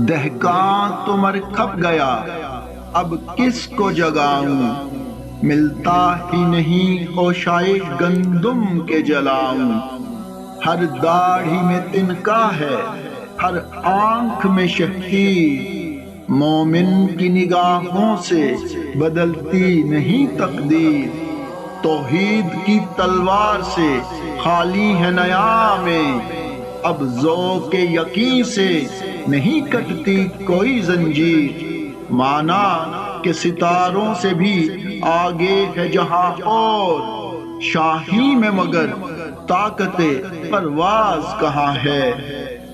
دہقاں تو مر کھپ گیا، اب کس کو جگاؤں، ملتا ہی نہیں ہوشائے گندم کے جلاؤں۔ ہر داڑھی میں تنکا ہے، ہر آنکھ میں شہید، مومن کی نگاہوں سے بدلتی نہیں تقدیر۔ توحید کی تلوار سے خالی ہے نیامیں، اب ذوق یقین سے نہیں کٹتی کوئی زنجیر۔ مانا کہ ستاروں سے بھی آگے ہے جہاں اور، شاہی میں مگر طاقت پرواز کہاں ہے۔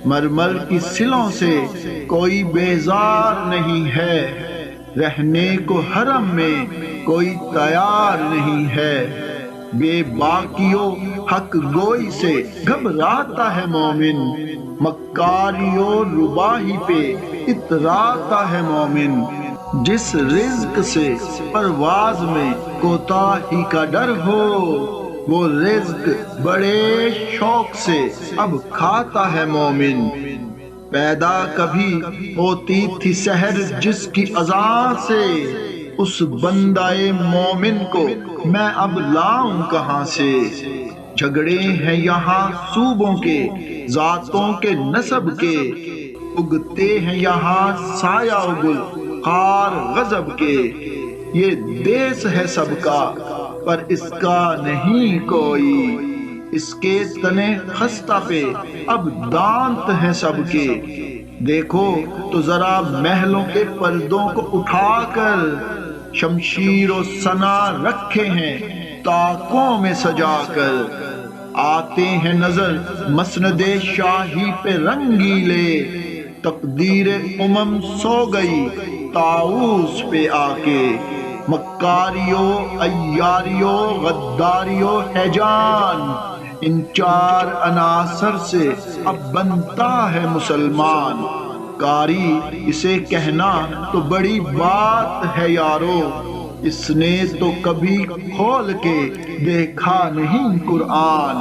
مرمر کی سلوں سے کوئی بیزار نہیں ہے، رہنے کو حرم میں کوئی تیار نہیں ہے۔ بے باکی و حق گوئی سے گھبراتا ہے مومن، مکاری و رباہی پہ اتراتا ہے مومن۔ جس رزق سے پرواز میں کوتاہی کا ڈر ہو، وہ رزق بڑے شوق سے اب کھاتا ہے مومن۔ پیدا کبھی ہوتی تھی سحر جس کی اذان سے، اس بندہ مومن کو میں اب لاؤں کہاں سے۔ جھگڑے ہیں یہاں صوبوں کے، ذاتوں کے، نسب کے، اگتے ہیں یہاں سایہ و گل خار غضب کے۔ یہ دیس ہے سب کا پر اس کا نہیں کوئی، اس کے تنے خستہ پہ اب دانت ہیں سب کے۔ دیکھو تو ذرا محلوں کے پردوں کو اٹھا کر، شمشیر و سنا رکھے ہیں طاقوں میں سجا کر۔ آتے ہیں نظر مسند شاہی پہ رنگیلے، تقدیر امم سو گئی طاؤس پہ آ کے۔ مکاریو عیاریو غداریو ہے جان، ان چار عناصر سے اب بنتا ہے مسلمان۔ کاری اسے کہنا تو بڑی بات ہے یارو، اس نے تو کبھی کھول کے دیکھا نہیں قرآن۔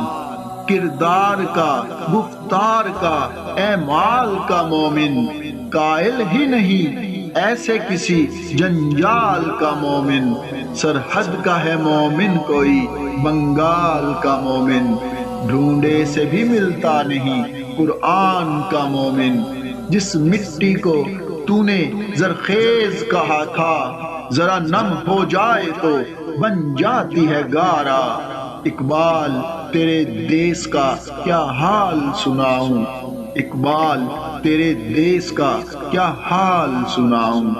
کردار کا، گفتار کا، اعمال کا مومن قائل ہی نہیں ایسے کسی جنجال کا مومن۔ سرحد کا ہے مومن کوئی بنگال کا مومن، ڈھونڈے سے بھی ملتا نہیں قرآن کا مومن۔ جس مٹی کو تو نے زرخیز کہا تھا، ذرا نم ہو جائے تو بن جاتی ہے گارا۔ اقبال تیرے دیس کا کیا حال سناؤں، اقبال تیرے دیس کا کیا حال سناؤں۔